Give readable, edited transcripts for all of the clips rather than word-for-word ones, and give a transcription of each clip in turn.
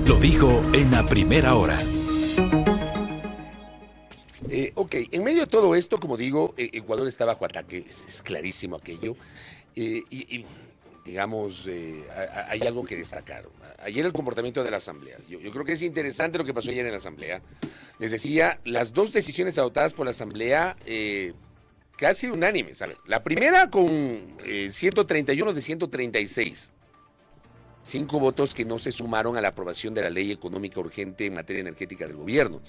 Lo dijo en la primera hora. Ok, en medio de todo esto, como digo, Ecuador está bajo ataque, es clarísimo aquello. Digamos, hay algo que destacar. Ayer el comportamiento de la Asamblea. Yo creo que es interesante lo que pasó ayer en la Asamblea. Les decía, las dos decisiones adoptadas por la Asamblea, casi unánimes. A ver, la primera con 131 de 136. 5 votos que no se sumaron a la aprobación de la ley económica urgente en materia energética del gobierno.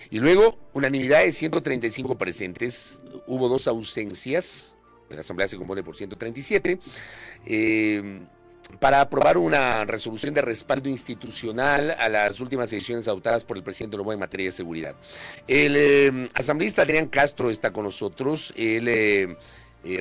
Y luego, unanimidad de 135 presentes, hubo 2 ausencias, la Asamblea se compone por 137, para aprobar una resolución de respaldo institucional a las últimas decisiones adoptadas por el presidente Noboa en materia de seguridad. El asambleísta Adrián Castro está con nosotros, él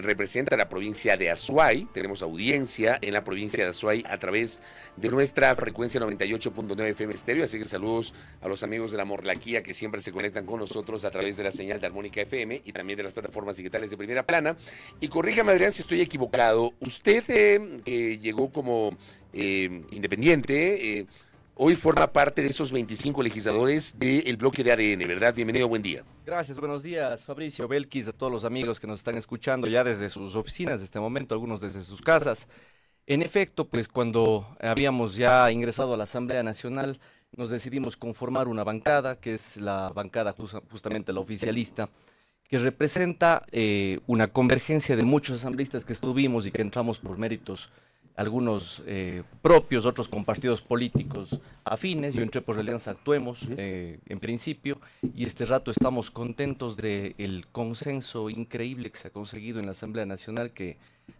representa la provincia de Azuay. Tenemos audiencia en la provincia de Azuay a través de nuestra frecuencia 98.9 FM estéreo, así que saludos a los amigos de la Morlaquía que siempre se conectan con nosotros a través de la señal de Armónica FM y también de las plataformas digitales de Primera Plana. Y corríjame, Adrián, si estoy equivocado, usted que llegó como independiente, hoy forma parte de esos 25 legisladores del bloque de ADN, ¿verdad? Bienvenido, buen día. Gracias, buenos días, Fabricio, Belkis, a todos los amigos que nos están escuchando ya desde sus oficinas de este momento, algunos desde sus casas. En efecto, pues cuando habíamos ya ingresado a la Asamblea Nacional, nos decidimos conformar una bancada, que es la bancada justamente la oficialista, que representa una convergencia de muchos asambleístas que estuvimos y que entramos por méritos algunos propios, otros con partidos políticos afines. Yo entré por Alianza Actuemos en principio, y este rato estamos contentos del consenso increíble que se ha conseguido en la Asamblea Nacional, que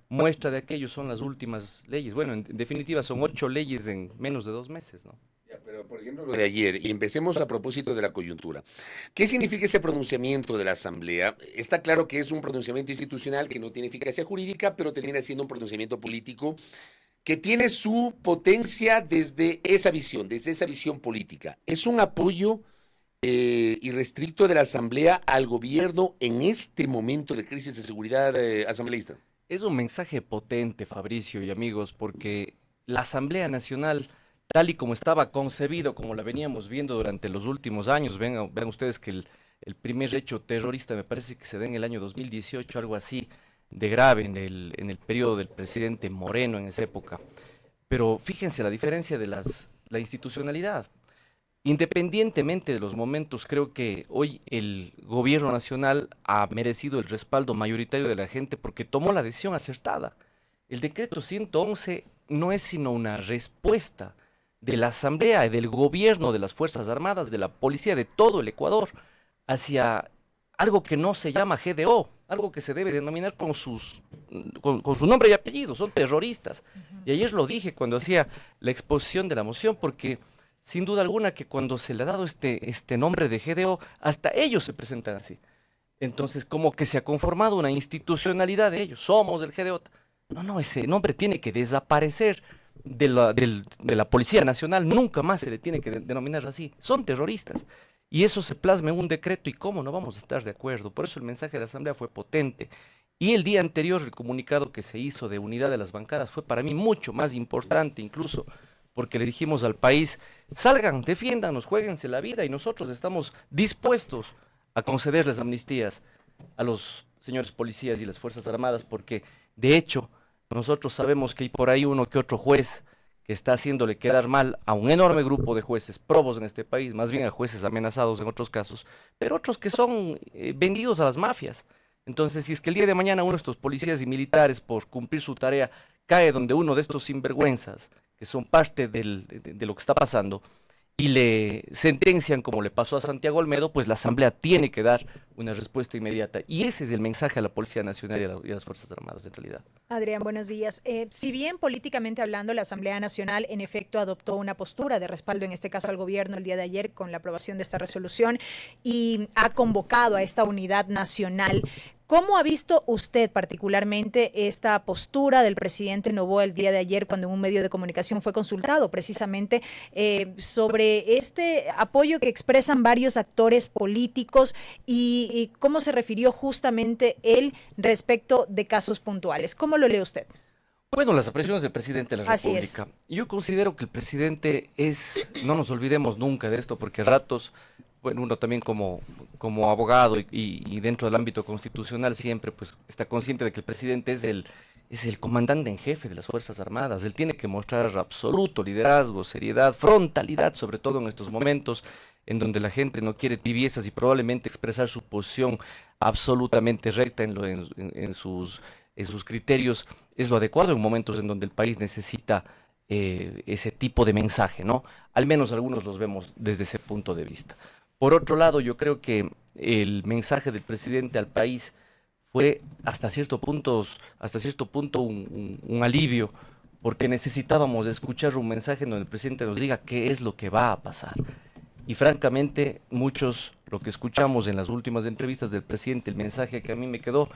muestra de aquello son las últimas leyes. Bueno, en definitiva son 8 leyes en menos de 2 meses, ¿no? Pero, por ejemplo, lo de ayer, y empecemos a propósito de la coyuntura. ¿Qué significa ese pronunciamiento de la Asamblea? Está claro que es un pronunciamiento institucional que no tiene eficacia jurídica, pero termina siendo un pronunciamiento político que tiene su potencia desde esa visión política. ¿Es un apoyo irrestricto de la Asamblea al gobierno en este momento de crisis de seguridad asambleísta? Es un mensaje potente, Fabricio y amigos, porque la Asamblea Nacional, tal y como estaba concebido, como la veníamos viendo durante los últimos años, vean ustedes que el primer hecho terrorista me parece que se da en el año 2018, algo así de grave en el periodo del presidente Moreno en esa época. Pero fíjense la diferencia de la institucionalidad. Independientemente de los momentos, creo que hoy el gobierno nacional ha merecido el respaldo mayoritario de la gente porque tomó la decisión acertada. El decreto 111 no es sino una respuesta de la Asamblea y del gobierno, de las Fuerzas Armadas, de la policía, de todo el Ecuador, hacia algo que no se llama GDO, algo que se debe denominar con su nombre y apellido, son terroristas. Y ayer lo dije cuando hacía la exposición de la moción, porque sin duda alguna que cuando se le ha dado este nombre de GDO, hasta ellos se presentan así. Entonces, como que se ha conformado una institucionalidad de ellos, somos el GDO. No, ese nombre tiene que desaparecer de la Policía Nacional, nunca más se le tiene que denominar así, son terroristas. Y eso se plasma en un decreto, y cómo no vamos a estar de acuerdo. Por eso el mensaje de la Asamblea fue potente. Y el día anterior, el comunicado que se hizo de unidad de las bancadas fue para mí mucho más importante incluso, porque le dijimos al país, salgan, defiéndanos, juéguense la vida, y nosotros estamos dispuestos a concederles amnistías a los señores policías y las Fuerzas Armadas, porque de hecho nosotros sabemos que hay por ahí uno que otro juez que está haciéndole quedar mal a un enorme grupo de jueces probos en este país, más bien a jueces amenazados en otros casos, pero otros que son vendidos a las mafias. Entonces, si es que el día de mañana uno de estos policías y militares, por cumplir su tarea, cae donde uno de estos sinvergüenzas, que son parte de lo que está pasando, y le sentencian como le pasó a Santiago Olmedo, pues la Asamblea tiene que dar una respuesta inmediata. Y ese es el mensaje a la Policía Nacional y a las Fuerzas Armadas en realidad. Adrián, buenos días. Si bien políticamente hablando la Asamblea Nacional en efecto adoptó una postura de respaldo, en este caso al gobierno el día de ayer con la aprobación de esta resolución y ha convocado a esta unidad nacional, ¿cómo ha visto usted particularmente esta postura del presidente Noboa el día de ayer cuando en un medio de comunicación fue consultado precisamente sobre este apoyo que expresan varios actores políticos y cómo se refirió justamente él respecto de casos puntuales? ¿Cómo lo lee usted? Bueno, las expresiones del presidente de la Así es. República. Yo considero que el presidente es, no nos olvidemos nunca de esto, porque a ratos, bueno, uno también como abogado y dentro del ámbito constitucional siempre pues está consciente de que el presidente es el comandante en jefe de las Fuerzas Armadas. Él tiene que mostrar absoluto liderazgo, seriedad, frontalidad, sobre todo en estos momentos en donde la gente no quiere tibiezas y probablemente expresar su posición absolutamente recta en sus criterios es lo adecuado en momentos en donde el país necesita ese tipo de mensaje, ¿no? Al menos algunos los vemos desde ese punto de vista. Por otro lado, yo creo que el mensaje del presidente al país fue hasta cierto punto un alivio, porque necesitábamos escuchar un mensaje en donde el presidente nos diga qué es lo que va a pasar. Y francamente, muchos, lo que escuchamos en las últimas entrevistas del presidente, el mensaje que a mí me quedó,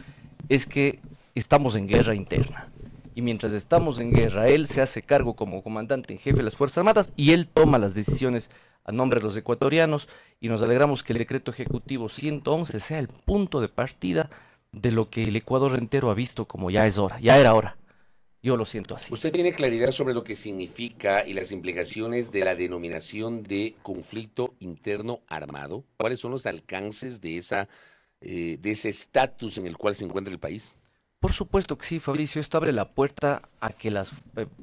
es que estamos en guerra interna. Y mientras estamos en guerra, él se hace cargo como comandante en jefe de las Fuerzas Armadas y él toma las decisiones a nombre de los ecuatorianos y nos alegramos que el decreto ejecutivo 111 sea el punto de partida de lo que el Ecuador entero ha visto como ya es hora, ya era hora. Yo lo siento así. ¿Usted tiene claridad sobre lo que significa y las implicaciones de la denominación de conflicto interno armado? ¿Cuáles son los alcances de ese estatus en el cual se encuentra el país? Por supuesto que sí, Fabricio. Esto abre la puerta a que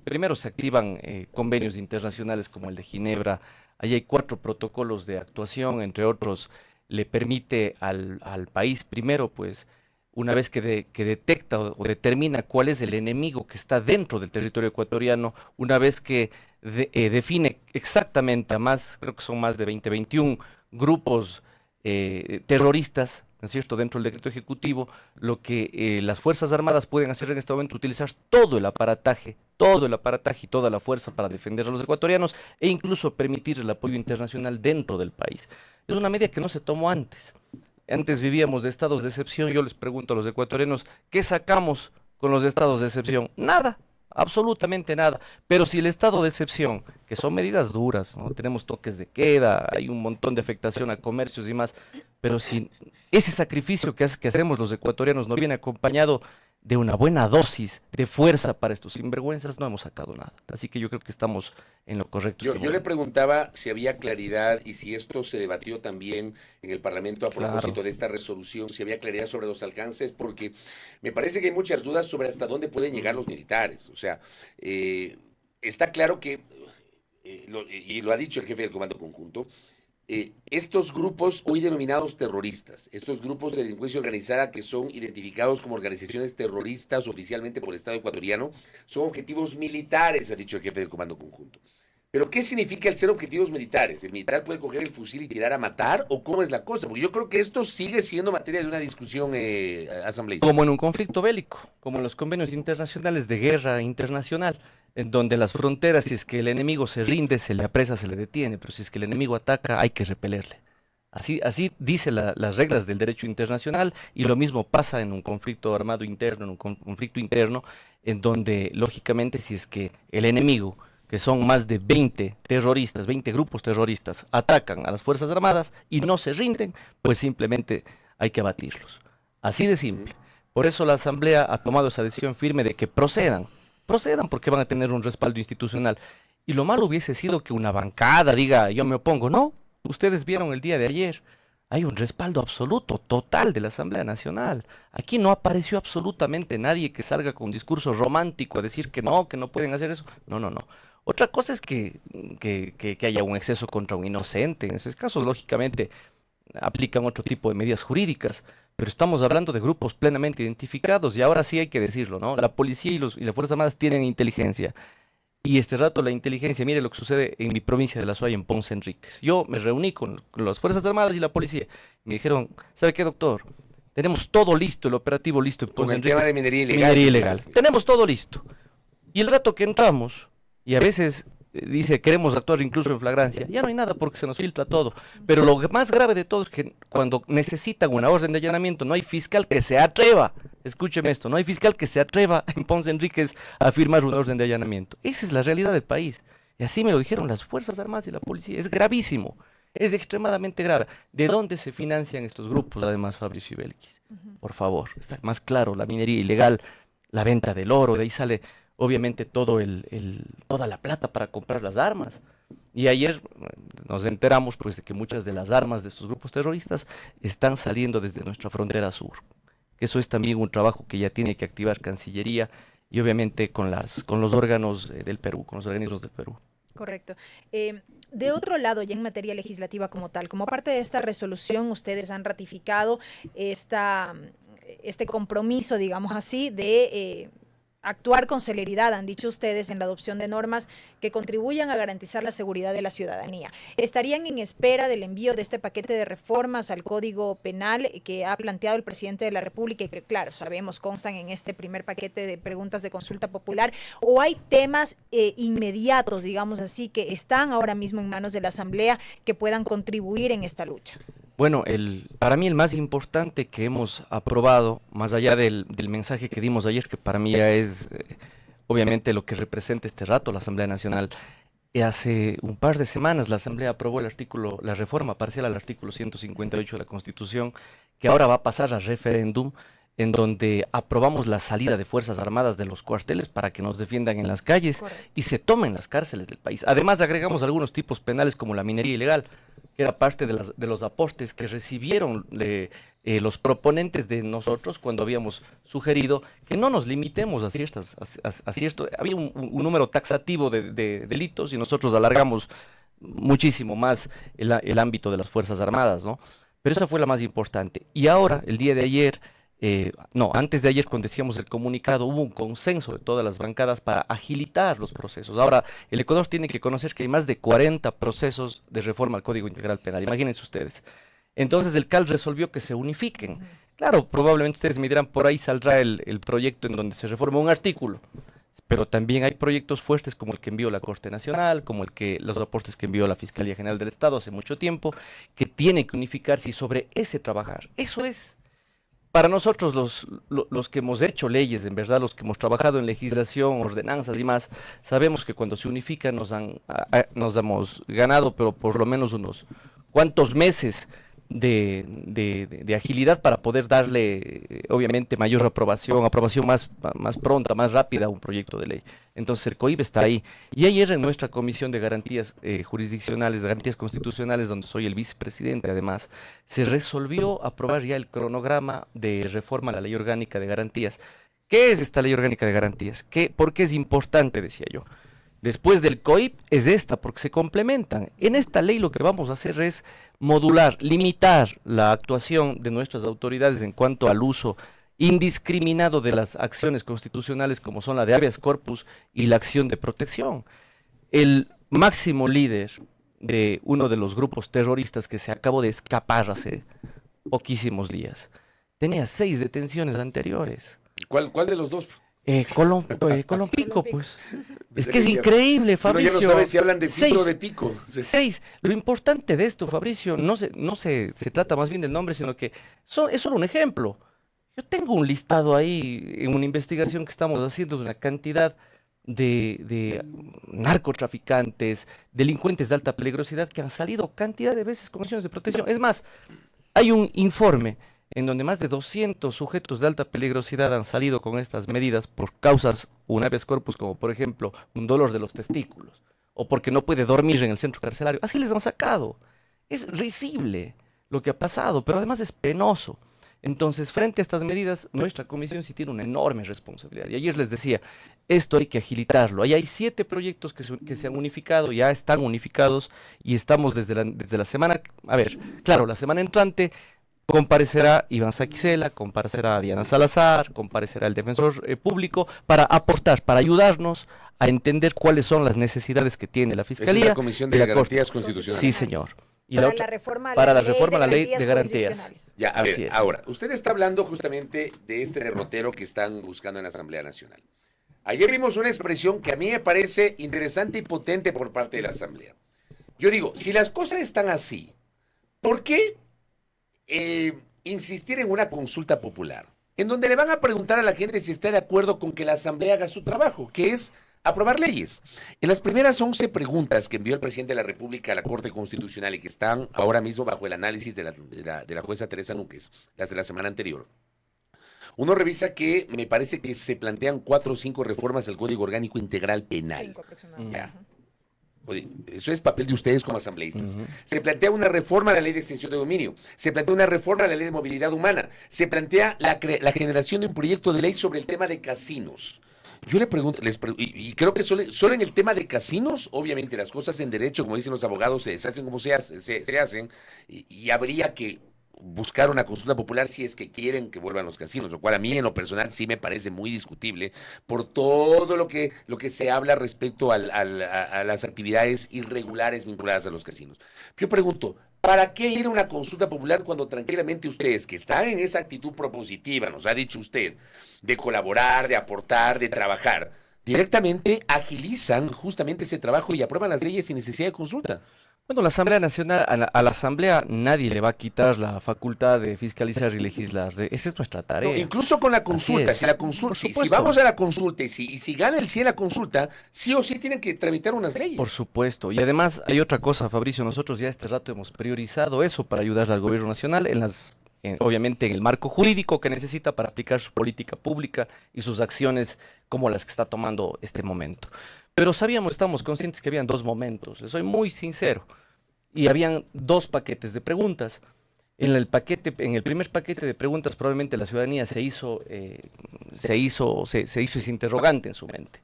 primero se activan convenios internacionales como el de Ginebra. Allí hay 4 protocolos de actuación, entre otros, le permite al país primero, pues, una vez que detecta o determina cuál es el enemigo que está dentro del territorio ecuatoriano, una vez que define exactamente creo que son más de 21 grupos terroristas, ¿no es cierto?, dentro del decreto ejecutivo, lo que las Fuerzas Armadas pueden hacer en este momento, utilizar todo el aparataje y toda la fuerza para defender a los ecuatorianos e incluso permitir el apoyo internacional dentro del país. Es una medida que no se tomó antes. Antes vivíamos de estados de excepción. Yo les pregunto a los ecuatorianos, ¿qué sacamos con los estados de excepción? Nada, absolutamente nada. Pero si el estado de excepción, que son medidas duras, ¿no? Tenemos toques de queda, hay un montón de afectación a comercios y más, pero si ese sacrificio que hacemos los ecuatorianos no viene acompañado de una buena dosis de fuerza para estos sinvergüenzas, no hemos sacado nada. Así que yo creo que estamos en lo correcto. Yo le preguntaba si había claridad y si esto se debatió también en el Parlamento a propósito de esta resolución, si había claridad sobre los alcances, porque me parece que hay muchas dudas sobre hasta dónde pueden llegar los militares. O sea, está claro que, y lo ha dicho el jefe del Comando Conjunto, estos grupos hoy denominados terroristas, estos grupos de delincuencia organizada que son identificados como organizaciones terroristas oficialmente por el Estado ecuatoriano, son objetivos militares, ha dicho el jefe del Comando Conjunto. ¿Pero qué significa el ser objetivos militares? ¿El militar puede coger el fusil y tirar a matar? ¿O cómo es la cosa? Porque yo creo que esto sigue siendo materia de una discusión asambleísta. Como en un conflicto bélico, como en los convenios internacionales de guerra internacional, en donde las fronteras, si es que el enemigo se rinde, se le apresa, se le detiene, pero si es que el enemigo ataca, hay que repelerle. Así dice las reglas del derecho internacional, y lo mismo pasa en un conflicto armado interno, en un conflicto interno, en donde, lógicamente, si es que el enemigo, que son más de 20 terroristas, 20 grupos terroristas, atacan a las Fuerzas Armadas y no se rinden, pues simplemente hay que abatirlos. Así de simple. Por eso la Asamblea ha tomado esa decisión firme de que procedan porque van a tener un respaldo institucional. Y lo malo hubiese sido que una bancada diga, yo me opongo. No, ustedes vieron el día de ayer, hay un respaldo absoluto, total de la Asamblea Nacional. Aquí no apareció absolutamente nadie que salga con un discurso romántico a decir que no pueden hacer eso. No. Otra cosa es que haya un exceso contra un inocente. En esos casos, lógicamente, aplican otro tipo de medidas jurídicas. Pero estamos hablando de grupos plenamente identificados, y ahora sí hay que decirlo, ¿no? La policía y las Fuerzas Armadas tienen inteligencia. Y este rato la inteligencia, mire lo que sucede en mi provincia de La Suaya, en Ponce Enríquez. Yo me reuní con las Fuerzas Armadas y la policía. Me dijeron, ¿sabe qué, doctor? Tenemos todo listo, el operativo listo en Ponce Enríquez. Con el tema de minería ilegal. Tenemos todo listo. Y el rato que entramos, y a veces dice, queremos actuar incluso en flagrancia, ya no hay nada porque se nos filtra todo. Pero lo más grave de todo es que cuando necesitan una orden de allanamiento, no hay fiscal que se atreva, escúcheme esto, no hay fiscal que se atreva en Ponce Enríquez a firmar una orden de allanamiento. Esa es la realidad del país. Y así me lo dijeron las Fuerzas Armadas y la policía. Es gravísimo, es extremadamente grave. ¿De dónde se financian estos grupos, además, Fabricio y Belkis? Por favor, está más claro, la minería ilegal, la venta del oro, de ahí sale obviamente toda la plata para comprar las armas. Y ayer nos enteramos pues de que muchas de las armas de estos grupos terroristas están saliendo desde nuestra frontera sur. Eso es también un trabajo que ya tiene que activar Cancillería y obviamente con los órganos del Perú, con los organismos del Perú. Correcto. De otro lado, ya en materia legislativa como tal, como parte de esta resolución, ustedes han ratificado este compromiso, digamos así, de actuar con celeridad, han dicho ustedes, en la adopción de normas que contribuyan a garantizar la seguridad de la ciudadanía. ¿Estarían en espera del envío de este paquete de reformas al Código Penal que ha planteado el presidente de la República y que, claro, sabemos, constan en este primer paquete de preguntas de consulta popular? ¿O hay temas inmediatos, digamos así, que están ahora mismo en manos de la Asamblea que puedan contribuir en esta lucha? Bueno, para mí el más importante que hemos aprobado, más allá del mensaje que dimos ayer, que para mí ya es obviamente lo que representa este rato la Asamblea Nacional, hace un par de semanas la Asamblea aprobó la reforma parcial al artículo 158 de la Constitución, que ahora va a pasar a referéndum, en donde aprobamos la salida de Fuerzas Armadas de los cuarteles para que nos defiendan en las calles. Correcto. Y se tomen las cárceles del país. Además agregamos algunos tipos penales como la minería ilegal, que era parte de los aportes que recibieron los proponentes de nosotros cuando habíamos sugerido que no nos limitemos a cierto, había un número taxativo de delitos y nosotros alargamos muchísimo más el ámbito de las Fuerzas Armadas, ¿no? Pero esa fue la más importante. Y ahora, el día de ayer, antes de ayer, cuando decíamos el comunicado, hubo un consenso de todas las bancadas para agilitar los procesos. Ahora, el Ecuador tiene que conocer que hay más de 40 procesos de reforma al Código Integral Penal. Imagínense ustedes. Entonces, el CAL resolvió que se unifiquen. Claro, probablemente ustedes me dirán, por ahí saldrá el proyecto en donde se reforma un artículo. Pero también hay proyectos fuertes como el que envió la Corte Nacional, como los aportes que envió la Fiscalía General del Estado hace mucho tiempo, que tienen que unificarse y sobre ese trabajar. Eso es. Para nosotros, los que hemos hecho leyes, en verdad, los que hemos trabajado en legislación, ordenanzas y más, sabemos que cuando se unifican nos hemos ganado, pero por lo menos unos cuantos meses de agilidad para poder darle, obviamente, mayor aprobación más pronta, más rápida a un proyecto de ley. Entonces el COIP está ahí. Y ayer en nuestra Comisión de Garantías Jurisdiccionales, de Garantías Constitucionales, donde soy el vicepresidente además, se resolvió aprobar ya el cronograma de reforma a la Ley Orgánica de Garantías. ¿Qué es esta Ley Orgánica de Garantías? ¿Por qué es importante, decía yo? Después del COIP es esta, porque se complementan. En esta ley lo que vamos a hacer es modular, limitar la actuación de nuestras autoridades en cuanto al uso indiscriminado de las acciones constitucionales como son la de habeas corpus y la acción de protección. El máximo líder de uno de los grupos terroristas que se acabó de escapar hace poquísimos días tenía 6 detenciones anteriores. ¿Cuál de los dos? Colompico, pues. Es que es increíble, Fabricio. Pero ya no sabes si hablan de pico o de pico. 6. Lo importante de esto, Fabricio, no se trata más bien del nombre, sino que es solo un ejemplo. Yo tengo un listado ahí en una investigación que estamos haciendo de una cantidad de narcotraficantes, delincuentes de alta peligrosidad que han salido cantidad de veces con acciones de protección. Es más, hay un informe en donde más de 200 sujetos de alta peligrosidad han salido con estas medidas por causas un habeas corpus, como por ejemplo un dolor de los testículos, o porque no puede dormir en el centro carcelario. Así les han sacado. Es risible lo que ha pasado, pero además es penoso. Entonces, frente a estas medidas, nuestra comisión sí tiene una enorme responsabilidad. Y ayer les decía, esto hay que agilitarlo. Ahí hay 7 proyectos que se han unificado, ya están unificados, y estamos desde la semana, la semana entrante, comparecerá Iván Saquicela, comparecerá Diana Salazar, comparecerá el defensor público para aportar, para ayudarnos a entender cuáles son las necesidades que tiene la Fiscalía. Es la Comisión de Garantías Constitucionales. Sí, señor. Y para la reforma a la ley de garantías. Ya, a ver, ahora, usted está hablando justamente de este derrotero que están buscando en la Asamblea Nacional. Ayer vimos una expresión que a mí me parece interesante y potente por parte de la Asamblea. Yo digo, si las cosas están así, ¿por qué insistir en una consulta popular? En donde le van a preguntar a la gente si está de acuerdo con que la Asamblea haga su trabajo, que es aprobar leyes. En las primeras 11 preguntas que envió el presidente de la República a la Corte Constitucional y que están ahora mismo bajo el análisis de la jueza Teresa Núñez, las de la semana anterior, Uno revisa que me parece que se plantean 4 o 5 reformas al Código Orgánico Integral Penal. 5 aproximadamente. Ya. Oye, eso es papel de ustedes como asambleístas. Se plantea una reforma a la ley de extinción de dominio, se plantea una reforma a la ley de movilidad humana, se plantea la generación de un proyecto de ley sobre el tema de casinos. Yo le pregunto, y creo que solo en el tema de casinos, obviamente las cosas en derecho, como dicen los abogados, se deshacen como se hacen, y habría que buscar una consulta popular si es que quieren que vuelvan los casinos, lo cual a mí en lo personal sí me parece muy discutible por todo lo que se habla respecto a las actividades irregulares vinculadas a los casinos. Yo pregunto, ¿para qué ir a una consulta popular cuando tranquilamente ustedes, que están en esa actitud propositiva, nos ha dicho usted, de colaborar, de aportar, de trabajar, directamente agilizan justamente ese trabajo y aprueban las leyes sin necesidad de consulta? Bueno, la Asamblea Nacional, a la Asamblea nadie le va a quitar la facultad de fiscalizar y legislar. Esa es nuestra tarea. No, incluso con la consulta, si vamos a la consulta y si gana el sí en la consulta, sí o sí tienen que tramitar unas leyes. Por supuesto. Y además hay otra cosa, Fabricio, nosotros ya este rato hemos priorizado eso para ayudar al gobierno nacional obviamente en el marco jurídico que necesita para aplicar su política pública y sus acciones como las que está tomando este momento. Pero estamos conscientes que habían 2 momentos, soy muy sincero, y habían 2 paquetes de preguntas. En el primer paquete de preguntas probablemente la ciudadanía se hizo ese interrogante en su mente.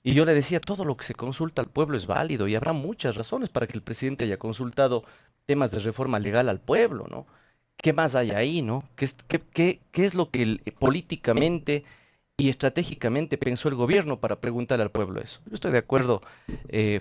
Y yo le decía, todo lo que se consulta al pueblo es válido y habrá muchas razones para que el presidente haya consultado temas de reforma legal al pueblo, ¿no? ¿Qué más hay ahí, no? ¿Qué es lo que políticamente y estratégicamente pensó el gobierno para preguntarle al pueblo eso? Yo estoy de acuerdo,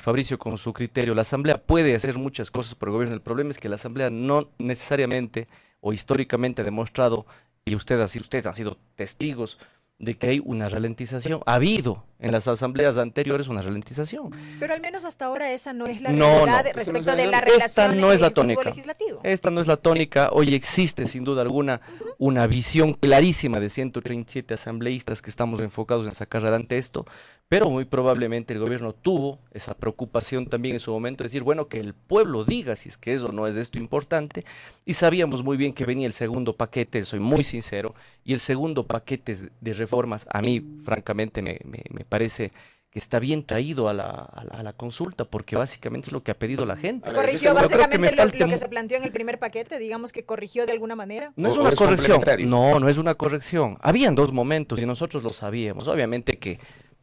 Fabricio, con su criterio. La Asamblea puede hacer muchas cosas por el gobierno. El problema es que la Asamblea no necesariamente o históricamente ha demostrado, y ustedes han sido testigos, de que hay una ralentización. Ha habido en las asambleas anteriores una ralentización. Pero al menos hasta ahora esa no es la realidad respecto de la relación esta no es la tónica. legislativo. Esta no es la tónica. Hoy existe sin duda alguna una visión clarísima de 137 asambleístas que estamos enfocados en sacar adelante esto, pero muy probablemente el gobierno tuvo esa preocupación también en su momento de decir, bueno, que el pueblo diga si es que eso no es de esto importante, y sabíamos muy bien que venía el segundo paquete, soy muy sincero, y el segundo paquete de reformas, a mí francamente me parece que está bien traído a la consulta, porque básicamente es lo que ha pedido la gente. Corrigió básicamente lo que se planteó en el primer paquete, digamos que corrigió de alguna manera. No es una corrección, no es una corrección. Habían 2 momentos y nosotros lo sabíamos, obviamente que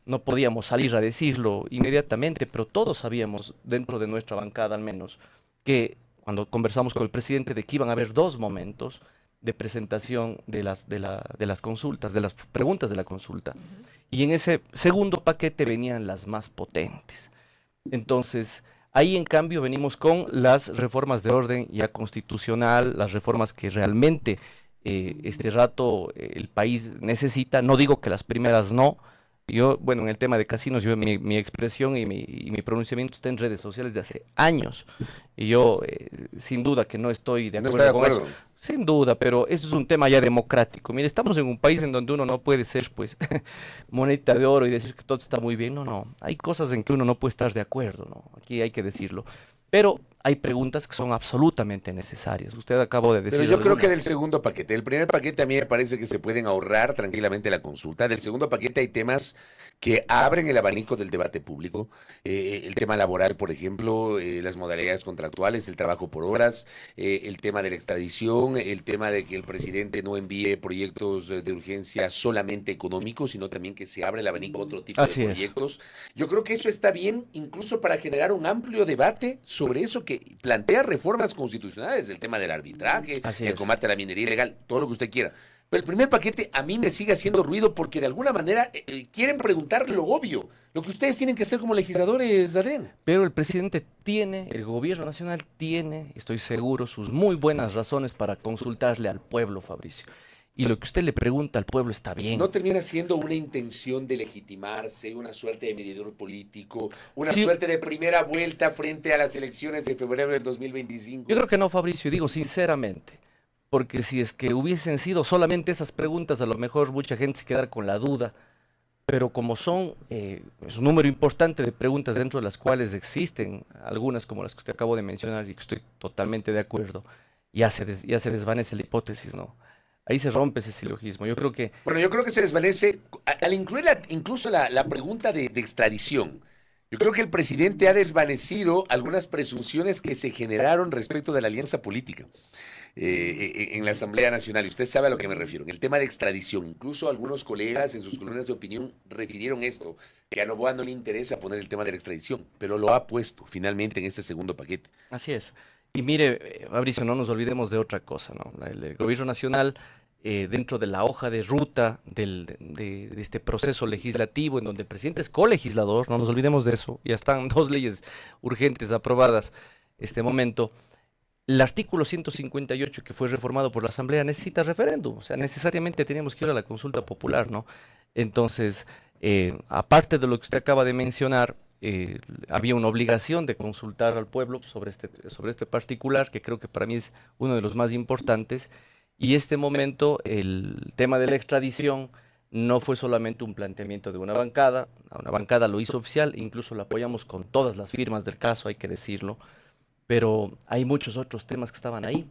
no podíamos salir a decirlo inmediatamente, pero todos sabíamos, dentro de nuestra bancada al menos, que cuando conversamos con el presidente de que iban a haber 2 momentos de presentación de las consultas, de las preguntas de la consulta. Y en ese segundo paquete venían las más potentes. Entonces, ahí en cambio venimos con las reformas de orden ya constitucional, las reformas que realmente este rato el país necesita. No digo que las primeras no. Yo, bueno, en el tema de casinos, mi expresión y mi pronunciamiento está en redes sociales de hace años. Y yo, sin duda que no estoy de acuerdo con eso. Sin duda, pero eso es un tema ya democrático. Mire, estamos en un país en donde uno no puede ser, pues, moneda de oro y decir que todo está muy bien. No. Hay cosas en que uno no puede estar de acuerdo, ¿no? Aquí hay que decirlo. Pero hay preguntas que son absolutamente necesarias. Usted acabó de decir. Pero yo creo que del segundo paquete, del primer paquete a mí me parece que se pueden ahorrar tranquilamente la consulta. Del segundo paquete hay temas que abren el abanico del debate público. El tema laboral, por ejemplo, las modalidades contractuales, el trabajo por horas, el tema de la extradición, el tema de que el presidente no envíe proyectos de urgencia solamente económicos, sino también que se abre el abanico a otro tipo de proyectos. Yo creo que eso está bien, incluso para generar un amplio debate sobre eso, que plantea reformas constitucionales, el tema del arbitraje, el combate a la minería ilegal, todo lo que usted quiera. Pero el primer paquete a mí me sigue haciendo ruido porque de alguna manera quieren preguntar lo obvio, lo que ustedes tienen que hacer como legisladores, Adrián. Pero el presidente el gobierno nacional tiene, estoy seguro, sus muy buenas razones para consultarle al pueblo, Fabricio. Y lo que usted le pregunta al pueblo está bien. ¿No termina siendo una intención de legitimarse, una suerte de medidor político, una suerte de primera vuelta frente a las elecciones de febrero del 2025? Yo creo que no, Fabricio, digo sinceramente, porque si es que hubiesen sido solamente esas preguntas, a lo mejor mucha gente se quedara con la duda, pero como son es un número importante de preguntas dentro de las cuales existen algunas como las que usted acabó de mencionar y que estoy totalmente de acuerdo, ya se desvanece la hipótesis, ¿no? ahí se rompe ese silogismo. Yo creo que Bueno, yo creo que se desvanece al incluir incluso la pregunta de extradición. Yo creo que el presidente ha desvanecido algunas presunciones que se generaron respecto de la alianza política en la Asamblea Nacional. Y usted sabe a lo que me refiero. En el tema de extradición, incluso algunos colegas en sus columnas de opinión refirieron esto, que a Noboa no le interesa poner el tema de la extradición, pero lo ha puesto finalmente en este segundo paquete. así es. Y mire, Fabricio, no nos olvidemos de otra cosa, ¿no? El gobierno nacional, dentro de la hoja de ruta de este proceso legislativo, en donde el presidente es colegislador, no nos olvidemos de eso, ya están 2 leyes urgentes aprobadas este momento. El artículo 158 que fue reformado por la Asamblea necesita referéndum, o sea, necesariamente tenemos que ir a la consulta popular, ¿no? Entonces, aparte de lo que usted acaba de mencionar, había una obligación de consultar al pueblo sobre este particular, que creo que para mí es uno de los más importantes, y este momento, el tema de la extradición no fue solamente un planteamiento de una bancada lo hizo oficial, incluso la apoyamos con todas las firmas del caso, hay que decirlo, pero hay muchos otros temas que estaban ahí,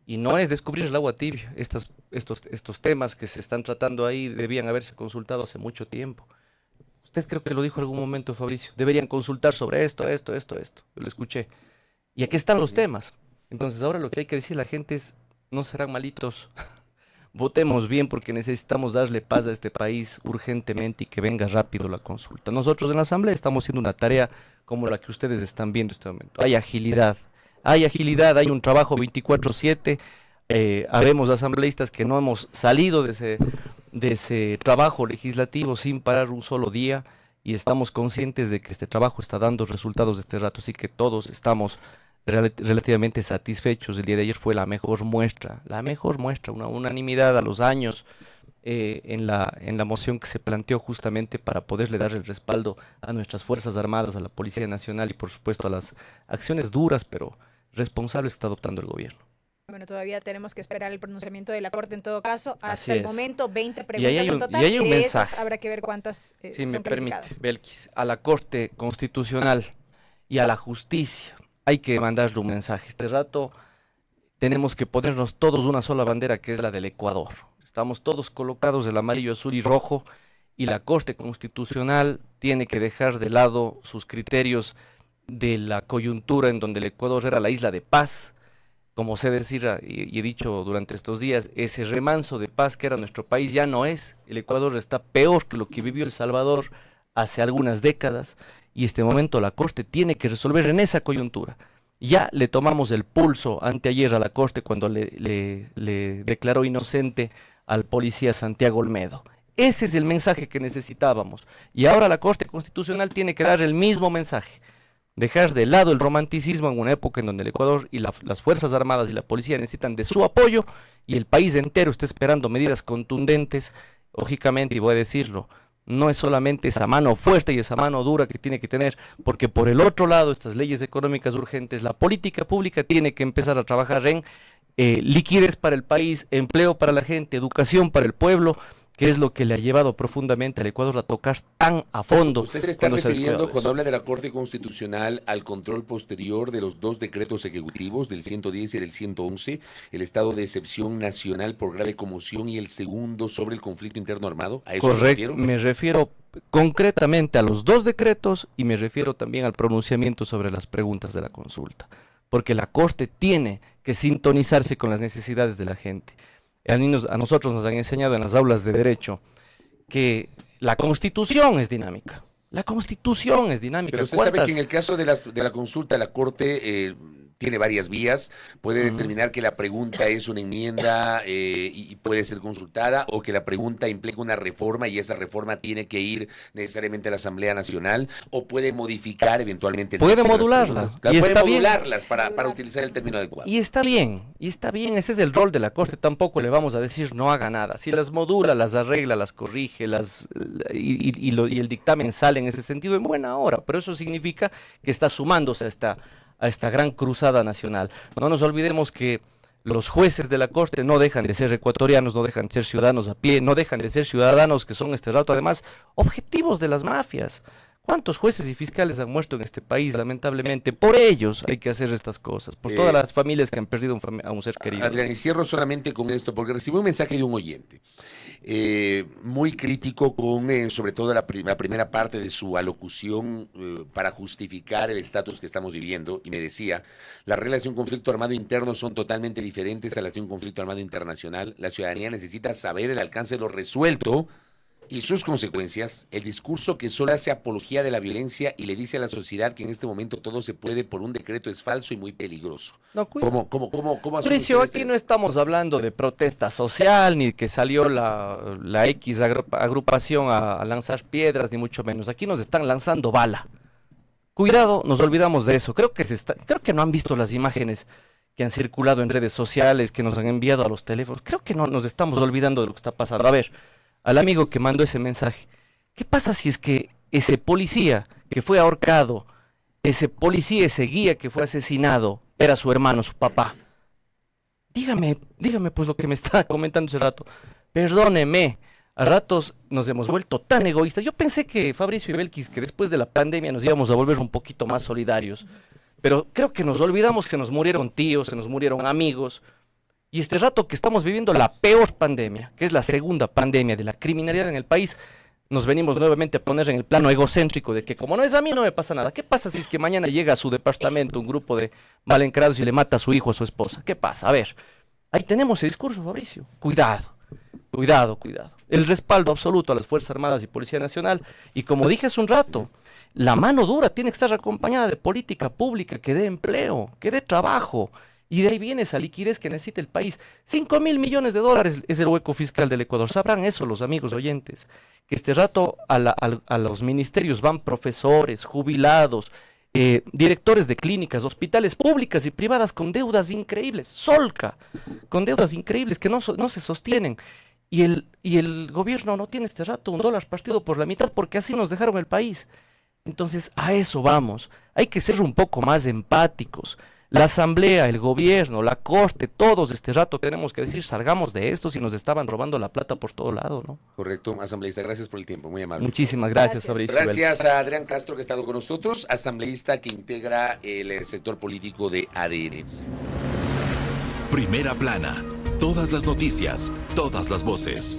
y no es descubrir el agua tibia. Estos temas que se están tratando ahí debían haberse consultado hace mucho tiempo. Usted creo que lo dijo en algún momento, Fabricio, deberían consultar sobre esto, yo lo escuché, y aquí están los temas. Entonces ahora lo que hay que decir a la gente es, no serán malitos, votemos bien porque necesitamos darle paz a este país urgentemente y que venga rápido la consulta. Nosotros en la Asamblea estamos haciendo una tarea como la que ustedes están viendo en este momento. Hay agilidad, hay un trabajo 24/7, habemos asambleístas que no hemos salido de ese trabajo legislativo sin parar un solo día y estamos conscientes de que este trabajo está dando resultados de este rato, así que todos estamos relativamente satisfechos. El día de ayer fue la mejor muestra, una unanimidad a los años en la moción que se planteó justamente para poderle dar el respaldo a nuestras Fuerzas Armadas, a la Policía Nacional y por supuesto a las acciones duras pero responsables que está adoptando el gobierno. Bueno, todavía tenemos que esperar el pronunciamiento de la Corte en todo caso. Hasta Así el es. momento, 20 Y preguntas ahí hay en un, total. y hay un De esas mensaje, habrá que ver cuántas si me son permite, calificadas. Belkis, a la Corte Constitucional y a la justicia hay que mandarle un mensaje. Este rato tenemos que ponernos todos una sola bandera, que es la del Ecuador. Estamos todos colocados del amarillo, azul y rojo, y la Corte Constitucional tiene que dejar de lado sus criterios de la coyuntura en donde el Ecuador era la isla de paz. Como sé decir y he dicho durante estos días, ese remanso de paz que era nuestro país ya no es. El Ecuador está peor que lo que vivió El Salvador hace algunas décadas, y este momento la Corte tiene que resolver en esa coyuntura. Ya le tomamos el pulso anteayer a la Corte cuando le declaró inocente al policía Santiago Olmedo. Ese es el mensaje que necesitábamos. Y ahora la Corte Constitucional tiene que dar el mismo mensaje. Dejar de lado el romanticismo en una época en donde el Ecuador y las Fuerzas Armadas y la policía necesitan de su apoyo y el país entero está esperando medidas contundentes. Lógicamente, y voy a decirlo, no es solamente esa mano fuerte y esa mano dura que tiene que tener, porque por el otro lado, estas leyes económicas urgentes, la política pública tiene que empezar a trabajar en liquidez para el país, empleo para la gente, educación para el pueblo, que es lo que le ha llevado profundamente al Ecuador a tocar tan a fondo. ¿Usted se está refiriendo, cuando eso. habla de la Corte Constitucional, al control posterior de los 2 decretos ejecutivos, del 110 y del 111, el estado de excepción nacional por grave conmoción y el segundo sobre el conflicto interno armado? ¿A eso se refiere? Correcto, me refiero concretamente a los 2 decretos y me refiero también al pronunciamiento sobre las preguntas de la consulta, porque la Corte tiene que sintonizarse con las necesidades de la gente. A nosotros nos han enseñado en las aulas de Derecho que la Constitución es dinámica. La Constitución es dinámica. Pero usted sabe que en el caso de la consulta, la Corte tiene varias vías. Puede determinar que la pregunta es una enmienda y puede ser consultada, o que la pregunta implica una reforma y esa reforma tiene que ir necesariamente a la Asamblea Nacional, o puede modificar eventualmente. Puede modularlas. Puede está modularlas para utilizar el término adecuado. Y está bien, ese es el rol de la Corte. Tampoco le vamos a decir no haga nada. Si las modula, las arregla, las corrige, y el dictamen sale en ese sentido en buena hora, pero eso significa que está sumándose a esta gran cruzada nacional. No nos olvidemos que los jueces de la Corte no dejan de ser ecuatorianos, no dejan de ser ciudadanos a pie, no dejan de ser ciudadanos que son este rato además objetivos de las mafias. ¿Cuántos jueces y fiscales han muerto en este país, lamentablemente? Por ellos hay que hacer estas cosas, por todas las familias que han perdido a un ser querido. Adrián, y cierro solamente con esto, porque recibí un mensaje de un oyente, muy crítico con, sobre todo la primera parte de su alocución para justificar el estatus que estamos viviendo, y me decía, las reglas de un conflicto armado interno son totalmente diferentes a las de un conflicto armado internacional. La ciudadanía necesita saber el alcance de lo resuelto y sus consecuencias. El discurso que solo hace apología de la violencia y le dice a la sociedad que en este momento todo se puede por un decreto es falso y muy peligroso. No, ¿Cómo Mauricio, aquí no estamos hablando de protesta social, ni que salió la X agrupación a lanzar piedras, ni mucho menos. Aquí nos están lanzando bala. Cuidado, nos olvidamos de eso. Creo que no han visto las imágenes que han circulado en redes sociales, que nos han enviado a los teléfonos. Creo que no nos estamos olvidando de lo que está pasando. A ver, al amigo que mandó ese mensaje, ¿qué pasa si es que ese policía que fue ahorcado, ese policía, ese guía que fue asesinado, era su hermano, su papá? Dígame pues lo que me está comentando hace rato. Perdóneme, a ratos nos hemos vuelto tan egoístas. Yo pensé que Fabricio y Belkis, que después de la pandemia nos íbamos a volver un poquito más solidarios, pero creo que nos olvidamos que nos murieron tíos, que nos murieron amigos. Y este rato que estamos viviendo la peor pandemia, que es la segunda pandemia de la criminalidad en el país, nos venimos nuevamente a poner en el plano egocéntrico de que como no es a mí, no me pasa nada. ¿Qué pasa si es que mañana llega a su departamento un grupo de mal encarados y le mata a su hijo o a su esposa? ¿Qué pasa? A ver, ahí tenemos el discurso, Fabricio. Cuidado. El respaldo absoluto a las Fuerzas Armadas y Policía Nacional. Y como dije hace un rato, la mano dura tiene que estar acompañada de política pública que dé empleo, que dé trabajo. Y de ahí viene esa liquidez que necesita el país. 5.000 millones de dólares es el hueco fiscal del Ecuador. Sabrán eso los amigos oyentes, que este rato a los ministerios van profesores, jubilados, directores de clínicas, hospitales públicas y privadas con deudas increíbles, Solca, con deudas increíbles que no se sostienen. Y el gobierno no tiene este rato $1 partido por la mitad porque así nos dejaron el país. Entonces a eso vamos. Hay que ser un poco más empáticos. La asamblea, el gobierno, la corte, todos este rato tenemos que decir, salgamos de esto si nos estaban robando la plata por todo lado, ¿no? Correcto, asambleísta, gracias por el tiempo, muy amable. Muchísimas gracias, Fabricio. Gracias a Adrián Castro que ha estado con nosotros, asambleísta que integra el sector político de ADN. Primera plana, todas las noticias, todas las voces.